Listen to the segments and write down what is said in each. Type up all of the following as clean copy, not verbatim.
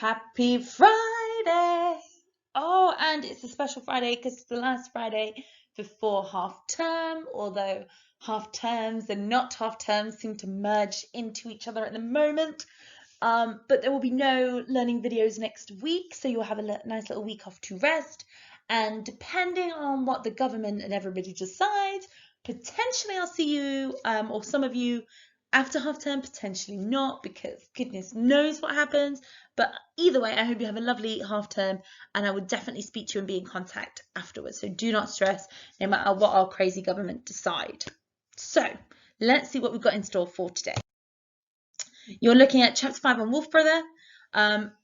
Happy Friday! Oh, and it's a special Friday because it's the last Friday before half term, although half terms and not half terms seem to merge into each other at the moment. But there will be no learning videos next week, so you'll have a nice little week off to rest. And depending on what the government and everybody decides, potentially I'll see you or some of you after half term, potentially not, because goodness knows what happens. But either way, I hope you have a lovely half term, and I would definitely speak to you and be in contact afterwards. So do not stress, no matter what our crazy government decide. So let's see what we've got in store for today. You're looking at chapter 5 on Wolf Brother.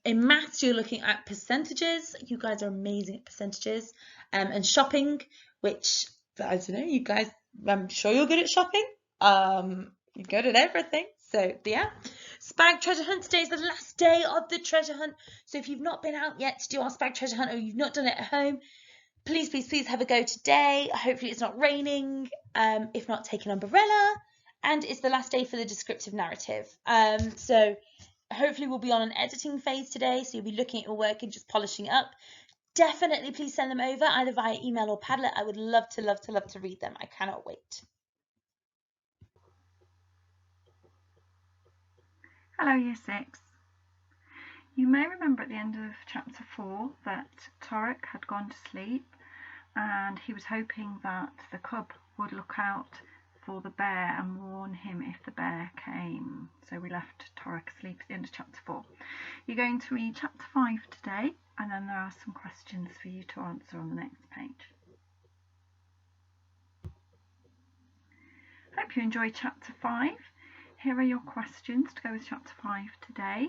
In maths, you're looking at percentages. You guys are amazing at percentages. And shopping, which, I don't know, you guys, I'm sure you're good at shopping. You're good at everything. So, yeah. Spag treasure hunt. Today is the last day of the treasure hunt. So if you've not been out yet to do our spag treasure hunt, or you've not done it at home, please, please, please have a go today. Hopefully it's not raining. If not, take an umbrella. And it's the last day for the descriptive narrative. So hopefully we'll be on an editing phase today, so you'll be looking at your work and just polishing it up. Definitely please send them over either via email or Padlet. I would love to read them. I cannot wait. Hello Year 6. You may remember at the end of chapter 4 that Torek had gone to sleep and he was hoping that the cub would look out for the bear and warn him if the bear came. So we left Torek asleep at the end of chapter 4. You're going to read chapter 5 today, and then there are some questions for you to answer on the next page. Hope you enjoyed chapter 5. Here are your questions to go with chapter 5 today,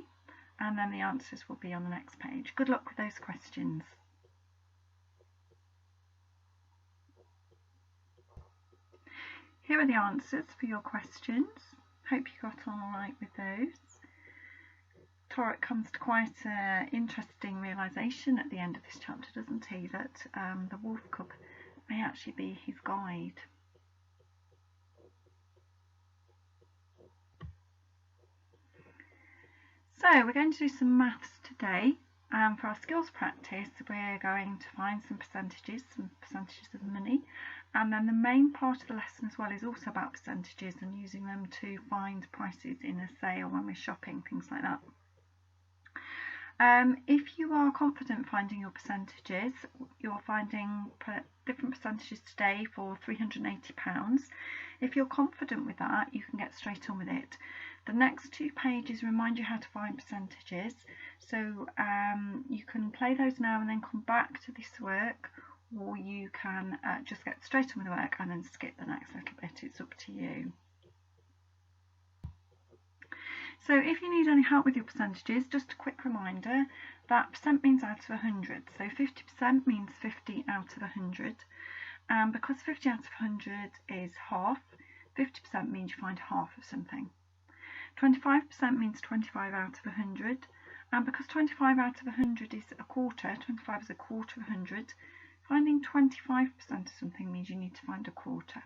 and then the answers will be on the next page. Good luck with those questions. Here are the answers for your questions. Hope you got on all right with those. Torek comes to quite an interesting realisation at the end of this chapter, doesn't he? That the wolf cub may actually be his guide. So we're going to do some maths today. For our skills practice, we're going to find some percentages of money, and then the main part of the lesson as well is also about percentages and using them to find prices in a sale when we're shopping, things like that. If you are confident finding your percentages, you're finding different percentages today for £380. If you're confident with that, you can get straight on with it. The next 2 pages remind you how to find percentages, so you can play those now and then come back to this work, or you can just get straight on with the work and then skip the next little bit. It's up to you. So if you need any help with your percentages, just a quick reminder that percent means out of 100. So 50% means 50 out of 100. And because 50 out of 100 is half, 50% means you find half of something. 25% means 25 out of 100. And because 25 out of 100 is a quarter, 25 is a quarter of 100, finding 25% of something means you need to find a quarter.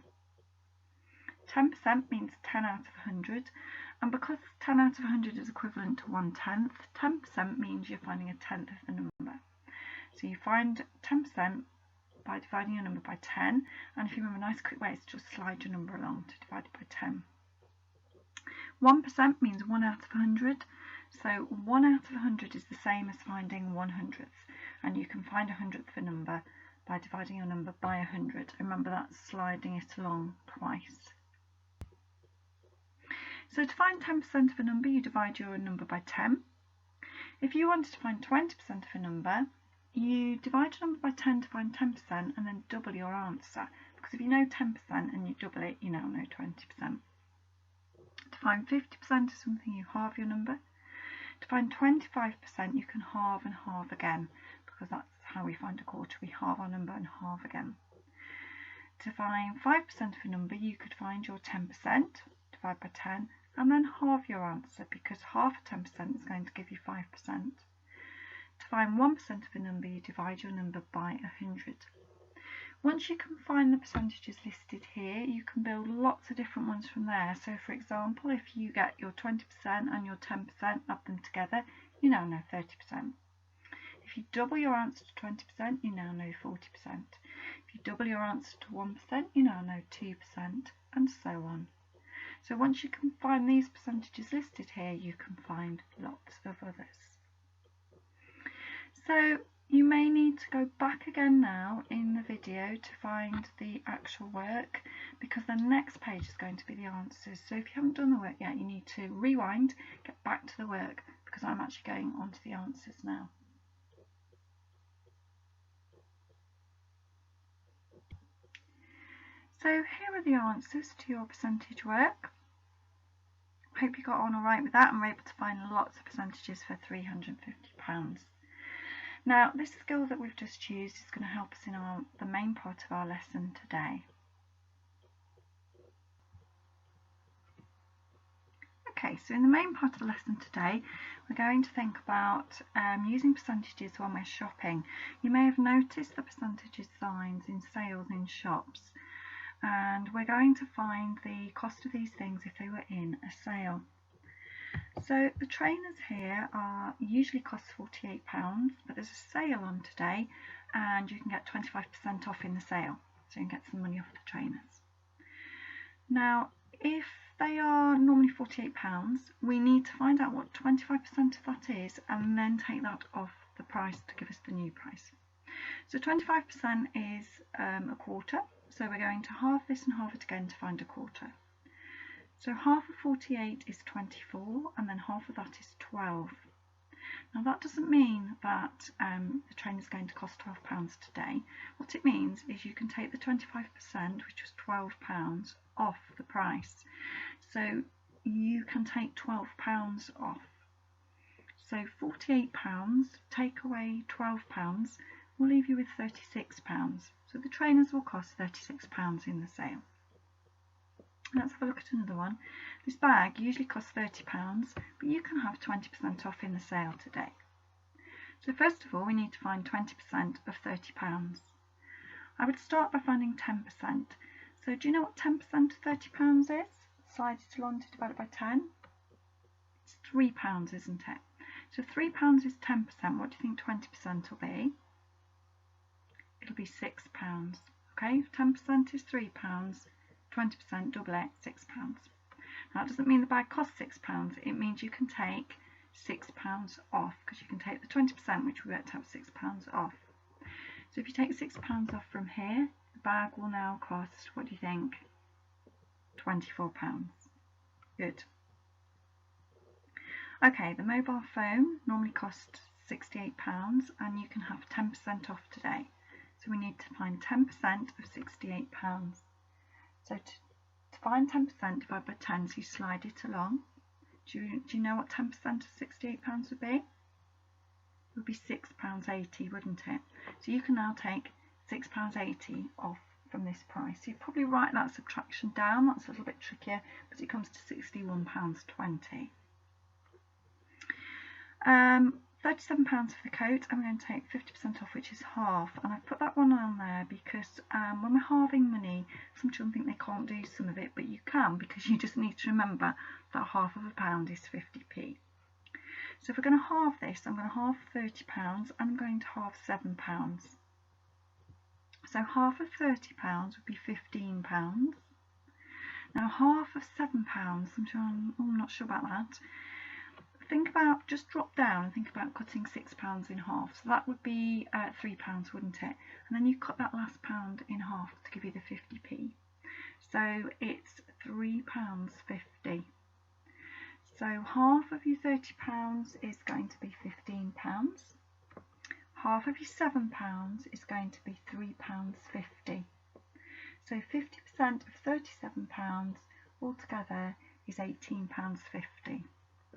10% means 10 out of 100. And because 10 out of 100 is equivalent to 1/10, 10% means you're finding a tenth of the number. So you find 10% by dividing your number by 10, and if you remember, a nice quick way is to just slide your number along to divide it by 10. 1% means 1 out of 100, so 1 out of 100 is the same as finding 1/100th, and you can find 100th of a number by dividing your number by 100. Remember, that's sliding it along twice. So to find 10% of a number, you divide your number by 10. If you wanted to find 20% of a number, you divide your number by 10 to find 10% and then double your answer. Because if you know 10% and you double it, you now know 20%. To find 50% of something, you halve your number. To find 25%, you can halve and halve again, because that's how we find a quarter. We halve our number and halve again. To find 5% of a number, you could find your 10%, divide by 10, and then halve your answer, because half of 10% is going to give you 5%. To find 1% of a number, you divide your number by 100. Once you can find the percentages listed here, you can build lots of different ones from there. So for example, if you get your 20% and your 10%, add them together, you now know 30%. If you double your answer to 20%, you now know 40%. If you double your answer to 1%, you now know 2%, and so on. So once you can find these percentages listed here, you can find lots of others. So you may need to go back again now in the video to find the actual work, because the next page is going to be the answers. So if you haven't done the work yet, you need to rewind, get back to the work, because I'm actually going on to the answers now. So here are the answers to your percentage work. Hope you got on alright with that and were able to find lots of percentages for £350. Now, this skill that we've just used is going to help us in the main part of our lesson today. Okay, so in the main part of the lesson today, we're going to think about using percentages when we're shopping. You may have noticed the percentages signs in sales in shops, and we're going to find the cost of these things if they were in a sale. So the trainers here usually cost £48, but there's a sale on today and you can get 25% off in the sale, so you can get some money off the trainers. Now, if they are normally £48, we need to find out what 25% of that is and then take that off the price to give us the new price. So 25% is a quarter, so we're going to halve this and halve it again to find a quarter. So half of 48 is 24, and then half of that is 12. Now that doesn't mean that the train is going to cost £12 today. What it means is you can take the 25%, which was £12, off the price. So you can take £12 off. So £48, take away £12, will leave you with £36. So the trainers will cost £36 in the sale. Let's have a look at another one. This bag usually costs £30, but you can have 20% off in the sale today. So first of all, we need to find 20% of £30. I would start by finding 10%. So do you know what 10% of £30 is? Slide it along to divide it by 10. It's £3, isn't it? So £3 is 10%. What do you think 20% will be? It'll be £6. Okay, 10% is £3. 20%, double it, £6. Now that doesn't mean the bag costs £6, it means you can take £6 off, because you can take the 20%, which we worked out £6 off. So if you take £6 off from here, the bag will now cost, what do you think? £24. Good. Okay, the mobile phone normally costs £68 and you can have 10% off today. So we need to find 10% of £68. So to find 10%, divide by 10, so you slide it along. Do you know what 10% of £68 would be? It would be £6.80, wouldn't it? So you can now take £6.80 off from this price. So you probably write that subtraction down, that's a little bit trickier, but it comes to £61.20. £37 for the coat. I'm going to take 50% off, which is half, and I've put that one on there because when we're halving money, some children think they can't do some of it, but you can, because you just need to remember that half of a pound is 50p. So if we're going to halve this, I'm going to halve £30 and I'm going to halve £7. So half of £30 would be £15. Now half of £7, I'm not sure about that. Think about, just drop down and think about cutting £6 in half. So that would be £3, wouldn't it? And then you cut that last pound in half to give you the 50p. So it's £3.50. So half of your £30 is going to be £15. Half of your £7 is going to be £3.50. So 50% of £37 altogether is £18.50.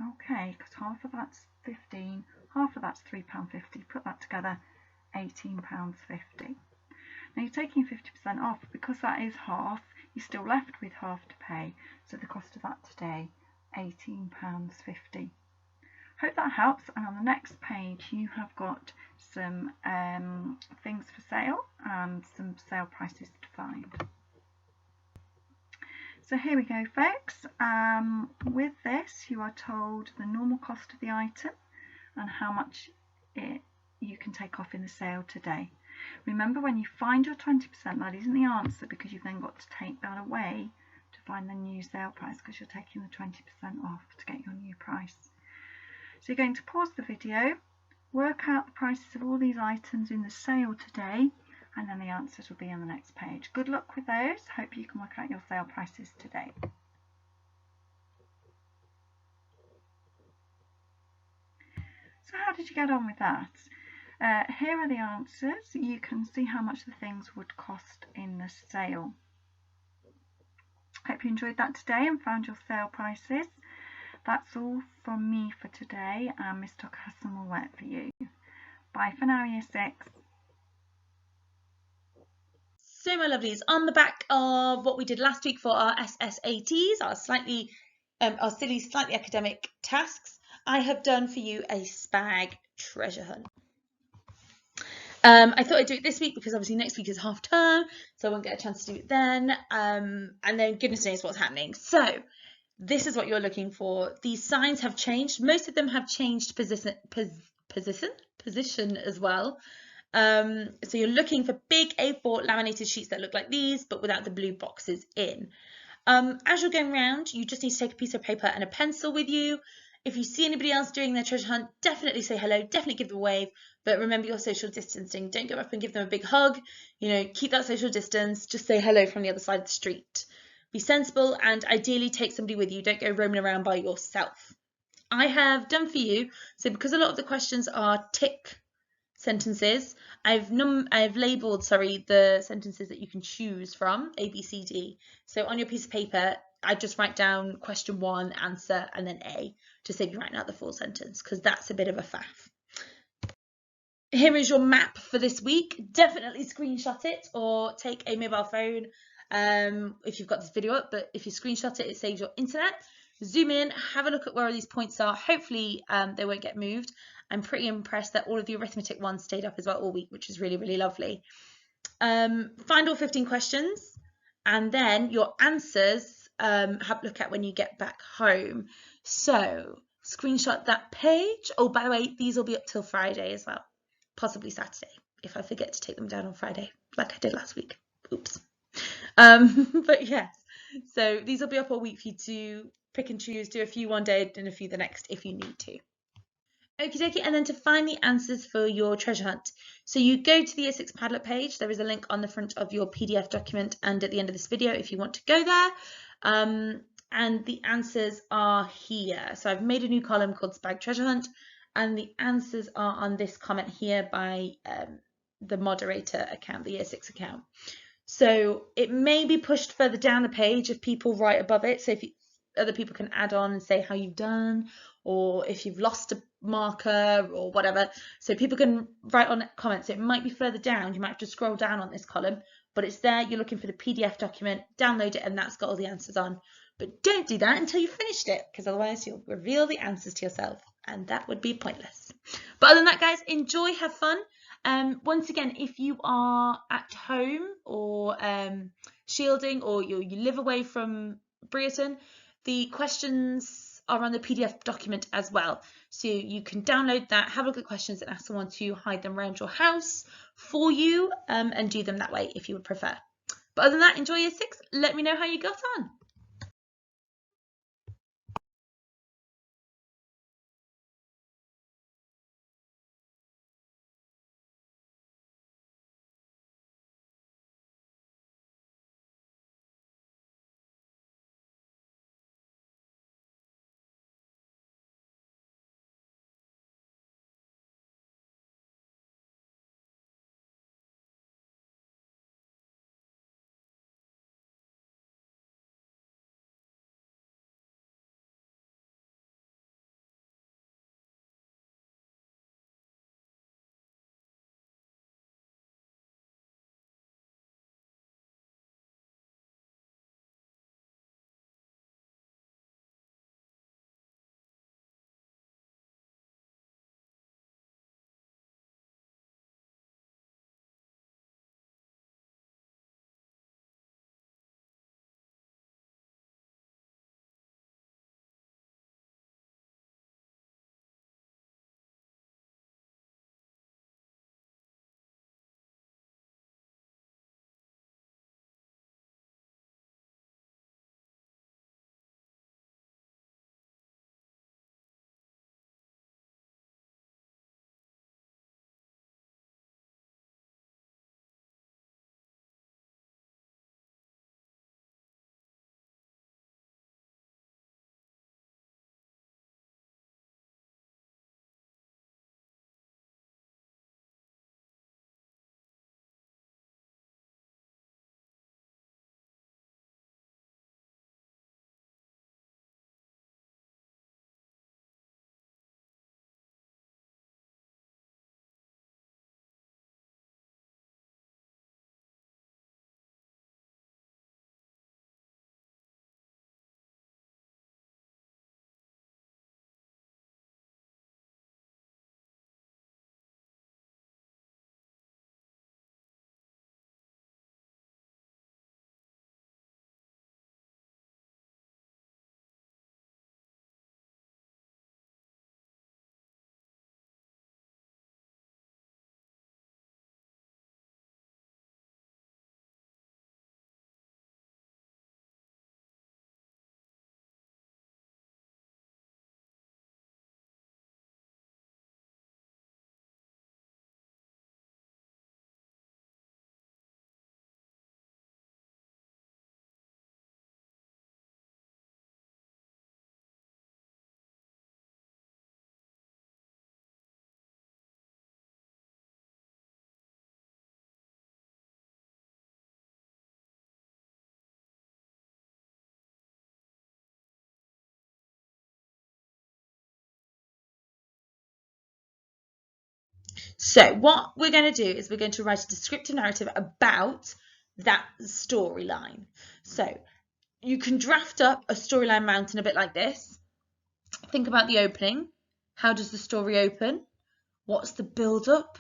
Okay, because half of that's 15, half of that's £3.50. Put that together, £18.50. Now you're taking 50% off, because that is half, you're still left with half to pay. So the cost of that today, £18.50. Hope that helps, and on the next page you have got some things for sale and some sale prices to find. So here we go, folks. With this you are told the normal cost of the item and how much you can take off in the sale today. Remember, when you find your 20%, that isn't the answer, because you've then got to take that away to find the new sale price, because you're taking the 20% off to get your new price. So you're going to pause the video, work out the prices of all these items in the sale today, and then the answers will be on the next page. Good luck with those. Hope you can work out your sale prices today. So how did you get on with that? Here are the answers. You can see how much the things would cost in the sale. Hope you enjoyed that today and found your sale prices. That's all from me for today, and Miss Tucker has some more work for you. Bye for now, Year 6. So my lovelies, on the back of what we did last week for our SSATs, our silly, slightly academic tasks, I have done for you a SPAG treasure hunt. I thought I'd do it this week because obviously next week is half term, so I won't get a chance to do it then. And then goodness knows what's happening. So this is what you're looking for. These signs have changed. Most of them have changed position as well. So you're looking for big A4 laminated sheets that look like these, but without the blue boxes in. As you're going around, you just need to take a piece of paper and a pencil with you. If you see anybody else doing their treasure hunt, definitely say hello, definitely give them a wave, but remember your social distancing. Don't go up and give them a big hug. You know, keep that social distance. Just say hello from the other side of the street. Be sensible and ideally take somebody with you. Don't go roaming around by yourself. I have done for you, so because a lot of the questions are tick sentences, I've labelled, the sentences that you can choose from, A, B, C, D. So on your piece of paper, I just write down question 1, answer, and then A, to save you writing out the full sentence, because that's a bit of a faff. Here is your map for this week. Definitely screenshot it or take a mobile phone if you've got this video up, but if you screenshot it, it saves your internet. Zoom in, have a look at where all these points are. Hopefully they won't get moved. I'm pretty impressed that all of the arithmetic ones stayed up as well all week, which is really, really lovely. Find all 15 questions, and then your answers have a look at when you get back home. So screenshot that page. Oh, by the way, these will be up till Friday as well, possibly Saturday if I forget to take them down on Friday like I did last week. Oops. But yes, so these will be up all week for you to pick and choose, do a few one day and a few the next if you need to. Okie dokie, and then to find the answers for your treasure hunt. So you go to the Year 6 Padlet page. There is a link on the front of your PDF document and at the end of this video if you want to go there. And the answers are here. So I've made a new column called SPAG Treasure Hunt, and the answers are on this comment here by the moderator account, the Year 6 account. So it may be pushed further down the page if people write above it. So if other people can add on and say how you've done, or if you've lost a marker or whatever. So people can write on comments. It might be further down. You might have to scroll down on this column, but it's there. You're looking for the PDF document, download it, and that's got all the answers on. But don't do that until you've finished it, because otherwise you'll reveal the answers to yourself, and that would be pointless. But other than that, guys, enjoy, have fun. Once again, if you are at home or shielding, or you live away from Brereton, the questions are on the PDF document as well. So you can download that, have a look at questions, and ask someone to hide them around your house for you, and do them that way if you would prefer. But other than that, enjoy Year 6. Let me know how you got on. So what we're going to do is we're going to write a descriptive narrative about that storyline. So you can draft up a storyline mountain a bit like this. Think about the opening. How does the story open? What's the build-up?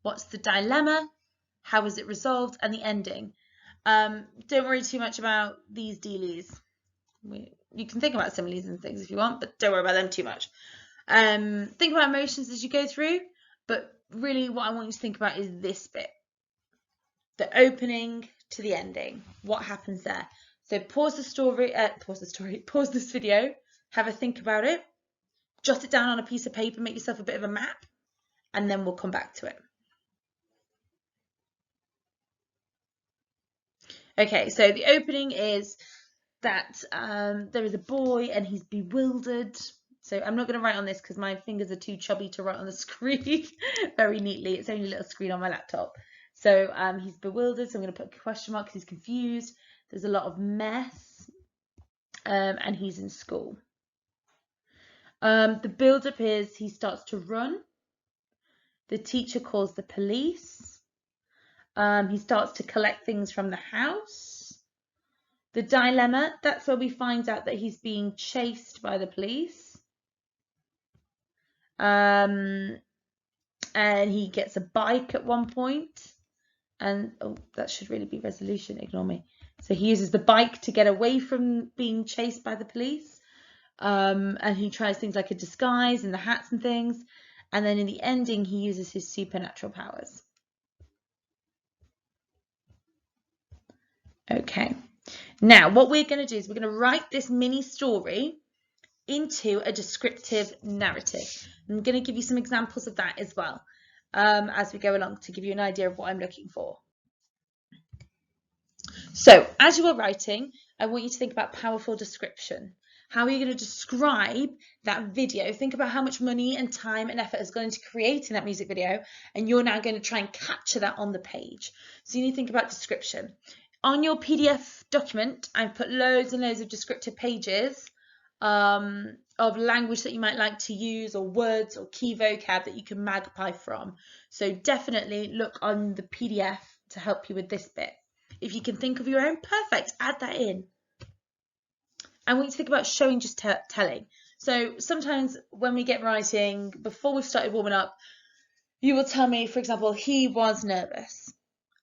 What's the dilemma? How is it resolved? And the ending. Don't worry too much about these dealies. You can think about similes and things if you want, but don't worry about them too much. Think about emotions as you go through, but really what I want you to think about is this bit. The opening to the ending. What happens there? So pause this video, have a think about it, jot it down on a piece of paper, make yourself a bit of a map, and then we'll come back to it. Okay, so the opening is that there is a boy and he's bewildered. So I'm not going to write on this because my fingers are too chubby to write on the screen very neatly. It's only a little screen on my laptop. So he's bewildered, so I'm going to put a question mark because he's confused. There's a lot of mess, and he's in school. The build-up is he starts to run. The teacher calls the police. He starts to collect things from the house. The dilemma, that's where we find out that he's being chased by the police. And he gets a bike at one point. And, oh, that should really be resolution, ignore me. So he uses the bike to get away from being chased by the police. And he tries things like a disguise and the hats and things. And then in the ending, he uses his supernatural powers. Okay. Now, what we're going to do is we're going to write this mini story into a descriptive narrative. I'm going to give you some examples of that as well as we go along to give you an idea of what I'm looking for. So, as you are writing, I want you to think about powerful description. How are you going to describe that video? Think about how much money and time and effort is going into creating that music video, and you're now going to try and capture that on the page. So you need to think about description. On your PDF document, I've put loads and loads of descriptive pages of language that you might like to use, or words or key vocab that you can magpie from. So definitely look on the PDF to help you with this bit. If you can think of your own, perfect, add that in. I want you to think about showing, just telling. So sometimes when we get writing, before we've started warming up, you will tell me, for example, he was nervous.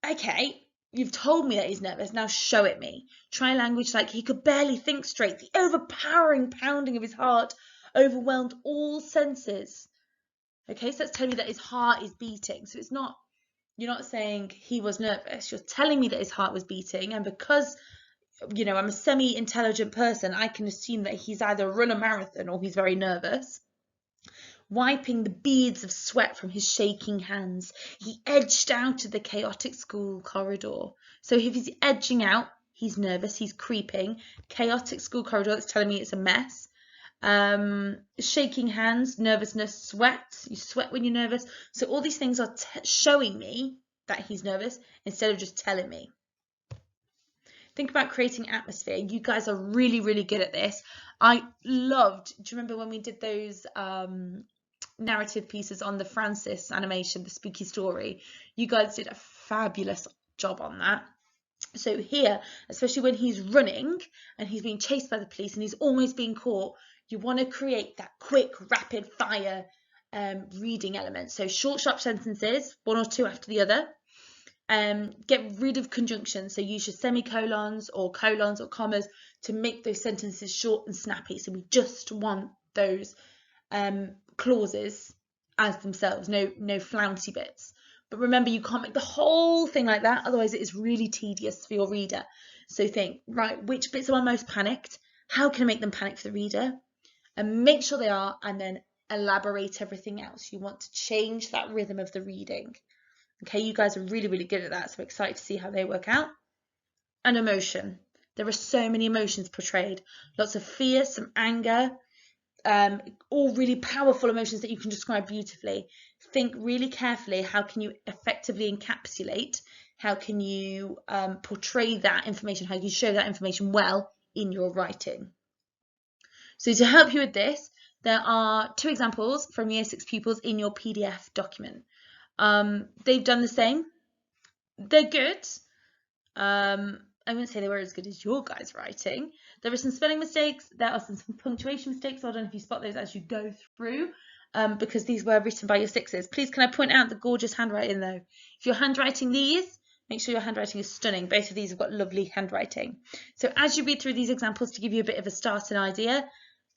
Okay, you've told me that he's nervous, now show it me. Try language like he could barely think straight. The overpowering pounding of his heart overwhelmed all senses. Okay, so that's telling me that his heart is beating. So it's not, you're not saying he was nervous. You're telling me that his heart was beating, and because you know, I'm a semi-intelligent person, I can assume that he's either run a marathon or he's very nervous. Wiping the beads of sweat from his shaking hands, he edged out of the chaotic school corridor. So if he's edging out, he's nervous, he's creeping. Chaotic school corridor, that's telling me it's a mess. Shaking hands, nervousness, sweat. You sweat when you're nervous. So all these things are showing me that he's nervous instead of just telling me. Think about creating atmosphere. You guys are really, really good at this. I loved, do you remember when we did those narrative pieces on the Francis animation, the spooky story? You guys did a fabulous job on that. So here, especially when he's running and he's being chased by the police and he's almost being caught, you want to create that quick, rapid fire reading element. So short, sharp sentences, one or two after the other. Get rid of conjunctions, so use your semicolons or colons or commas to make those sentences short and snappy. So we just want those clauses as themselves, no flouncy bits. But remember, you can't make the whole thing like that, otherwise it is really tedious for your reader. So think, right, which bits am I most panicked? How can I make them panic for the reader? And make sure they are, and then elaborate everything else. You want to change that rhythm of the reading. Okay, you guys are really, really good at that, so I'm excited to see how they work out. And emotion. There are so many emotions portrayed. Lots of fear, some anger, all really powerful emotions that you can describe beautifully. Think really carefully, how can you effectively encapsulate, how can you portray that information, how can you show that information well in your writing. So to help you with this, there are 2 examples from Year 6 pupils in your PDF document. They've done the same. They're good. I wouldn't say they were as good as your guys' writing. There are some spelling mistakes, there are some punctuation mistakes, so I don't know if you spot those as you go through, because these were written by your 6s. Please can I point out the gorgeous handwriting though? If you're handwriting these, make sure your handwriting is stunning. Both of these have got lovely handwriting. So as you read through these examples, to give you a bit of a start and idea,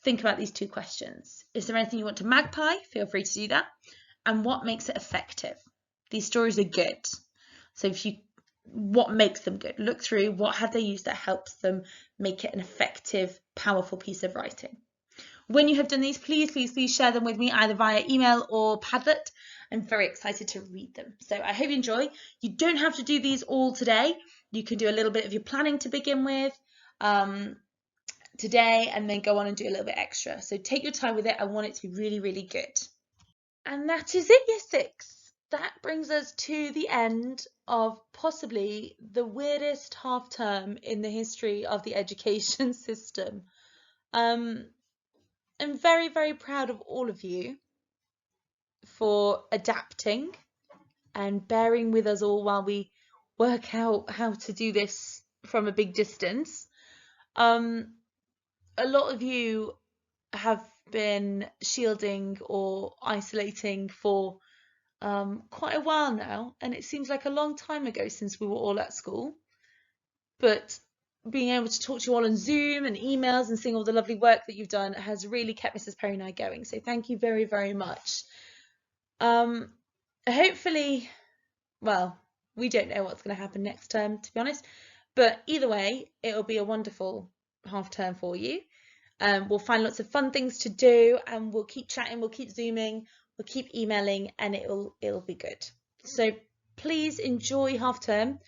think about these 2 questions. Is there anything you want to magpie? Feel free to do that. And what makes it effective? These stories are good. So what makes them good? Look through what have they used that helps them make it an effective, powerful piece of writing. When you have done these, please share them with me either via email or Padlet. I'm very excited to read them. So I hope you enjoy. You don't have to do these all today. You can do a little bit of your planning to begin with today and then go on and do a little bit extra. So take your time with it. I want it to be really, really good. And that is it, year 6. That brings us to the end of possibly the weirdest half term in the history of the education system. I'm very, very proud of all of you for adapting and bearing with us all while we work out how to do this from a big distance. A lot of you have been shielding or isolating for quite a while now, and it seems like a long time ago since we were all at school, but being able to talk to you all on Zoom and emails and seeing all the lovely work that you've done has really kept Mrs. Perry and I going, so thank you very, very much. Hopefully, well, we don't know what's going to happen next term, to be honest, but either way, it'll be a wonderful half term for you. We'll find lots of fun things to do, and we'll keep chatting, we'll keep Zooming, we'll keep emailing, and it'll be good. So please enjoy half term.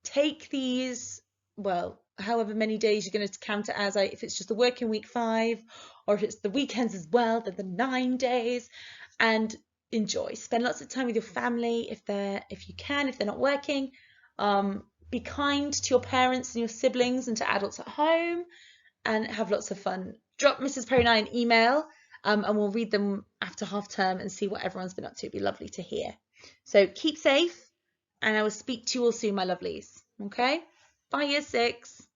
Take these, well, however many days you're going to count it as, if it's just the working week 5, or if it's the weekends as well, then the 9 days, and enjoy. Spend lots of time with your family if you can, if they're not working. Be kind to your parents and your siblings and to adults at home, and have lots of fun. Drop Mrs. Perry and I an email, and we'll read them after half term and see what everyone's been up to. It'd be lovely to hear. So keep safe, and I will speak to you all soon, my lovelies. Okay? Bye, year 6.